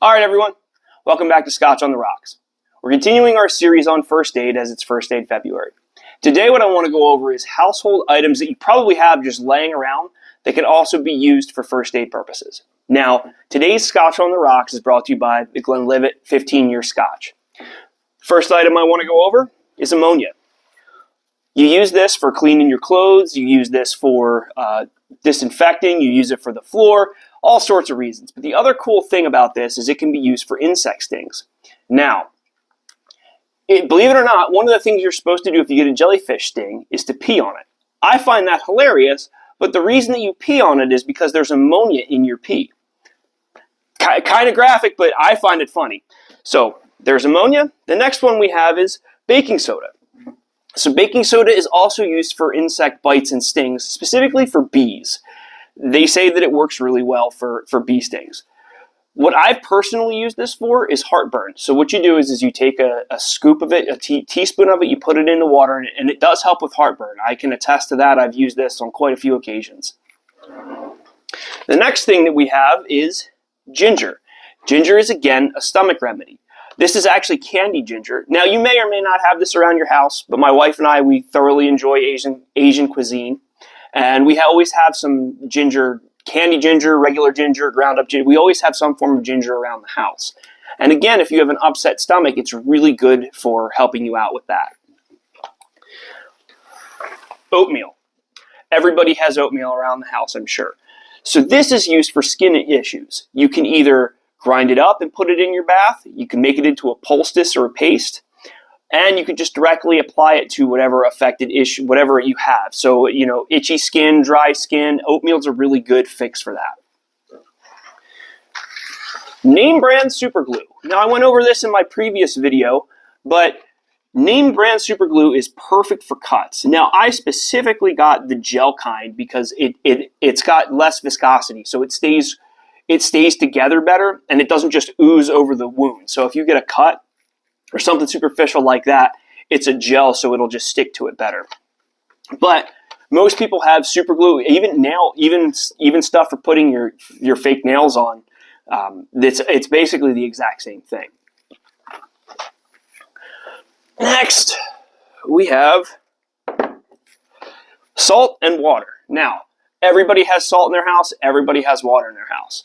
All right, everyone. Welcome back to Scotch on the Rocks. We're continuing our series on first aid as it's First Aid February. Today, what I want to go over is household items that you probably have just laying around that can also be used for first aid purposes. Now, today's Scotch on the Rocks is brought to you by the Glenlivet 15-year Scotch. First item I want to go over is ammonia. You use this for cleaning your clothes, you use this for disinfecting, you use it for the floor, all sorts of reasons. But the other cool thing about this is it can be used for insect stings. Now, believe it or not, one of the things you're supposed to do if you get a jellyfish sting is to pee on it. I find that hilarious, but the reason that you pee on it is because there's ammonia in your pee. Kind of graphic, but I find it funny. So, there's ammonia. The next one we have is baking soda. So baking soda is also used for insect bites and stings, specifically for bees. They say that it works really well for bee stings. What I've personally used this for is heartburn. So what you do is you take a scoop of it, a teaspoon of it, you put it in the water, and it does help with heartburn. I can attest to that. I've used this on quite a few occasions. The next thing that we have is ginger. Ginger is, again, a stomach remedy. This is actually candied ginger. Now, you may or may not have this around your house, but my wife and I, we thoroughly enjoy Asian cuisine. And we always have some ginger, candied ginger, regular ginger, ground up ginger. We always have some form of ginger around the house. And again, if you have an upset stomach, it's really good for helping you out with that. Oatmeal. Everybody has oatmeal around the house, I'm sure. So this is used for skin issues. You can either grind it up and put it in your bath. You can make it into a poultice or a paste. And you can just directly apply it to whatever affected issue, whatever you have. So, itchy skin, dry skin, oatmeal's a really good fix for that. Name brand super glue. Now, I went over this in my previous video, but name brand super glue is perfect for cuts. Now, I specifically got the gel kind because it's got less viscosity, so it stays together better, and it doesn't just ooze over the wound. So if you get a cut or something superficial like that, it's a gel, so it'll just stick to it better. But most people have super glue, even stuff for putting your fake nails on. It's basically the exact same thing. Next, we have salt and water. Now, everybody has salt in their house. Everybody has water in their house.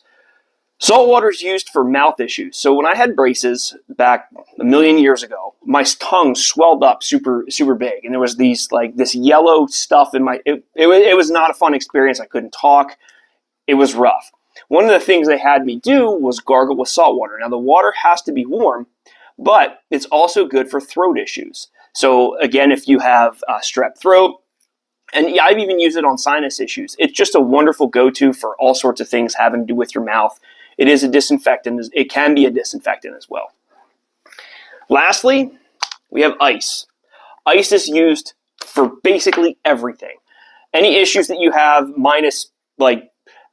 Salt water is used for mouth issues. So when I had braces back a million years ago, my tongue swelled up super, super big. And there was this yellow stuff in my, it was not a fun experience. I couldn't talk. It was rough. One of the things they had me do was gargle with salt water. Now the water has to be warm, but it's also good for throat issues. So again, if you have strep throat, and yeah, I've even used it on sinus issues. It's just a wonderful go-to for all sorts of things having to do with your mouth. It is a disinfectant. It can be a disinfectant as well. Lastly, we have ice. Ice is used for basically everything. Any issues that you have, minus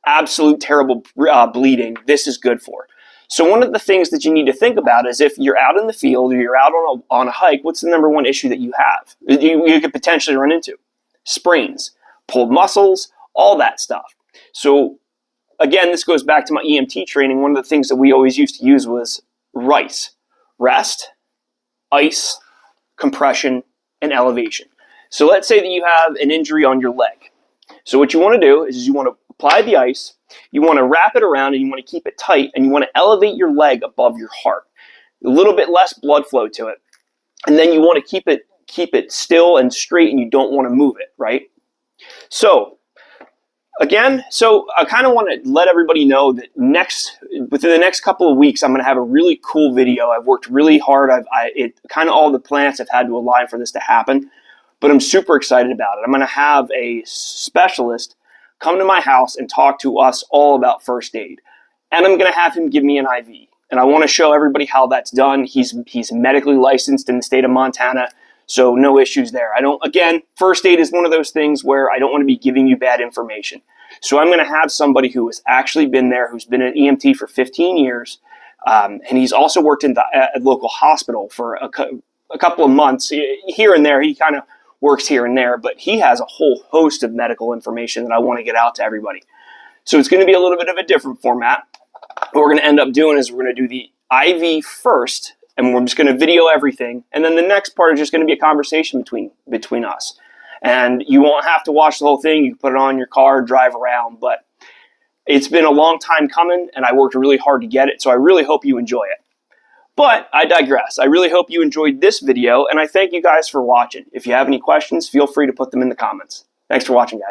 absolute terrible bleeding, this is good for. So one of the things that you need to think about is if you're out in the field or you're out on a hike, what's the number one issue that you have? You could potentially run into sprains, pulled muscles, all that stuff. So again, this goes back to my EMT training. One of the things that we always used to use was RICE. Rest, ice, compression, and elevation. So let's say that you have an injury on your leg. So what you want to do is you want to apply the ice, you want to wrap it around, and you want to keep it tight, and you want to elevate your leg above your heart. A little bit less blood flow to it. And then you want to keep it still and straight, and you don't want to move it, right? So again, I kind of want to let everybody know that within the next couple of weeks, I'm going to have a really cool video. I've worked really hard. Kind of all the planets have had to align for this to happen, but I'm super excited about it. I'm going to have a specialist come to my house and talk to us all about first aid, and I'm going to have him give me an IV, and I want to show everybody how that's done. He's medically licensed in the state of Montana. So no issues there. First aid is one of those things where I don't want to be giving you bad information. So I'm going to have somebody who has actually been there, who's been an EMT for 15 years, and he's also worked in a local hospital for a couple of months. Here and there, he kind of works here and there, but he has a whole host of medical information that I want to get out to everybody. So it's going to be a little bit of a different format. what we're going to end up doing is we're going to do the IV first, and we're just going to video everything. And then the next part is just going to be a conversation between us. And you won't have to watch the whole thing. You can put it on your car, drive around. But it's been a long time coming, and I worked really hard to get it. So I really hope you enjoy it. But I digress. I really hope you enjoyed this video, and I thank you guys for watching. If you have any questions, feel free to put them in the comments. Thanks for watching, guys.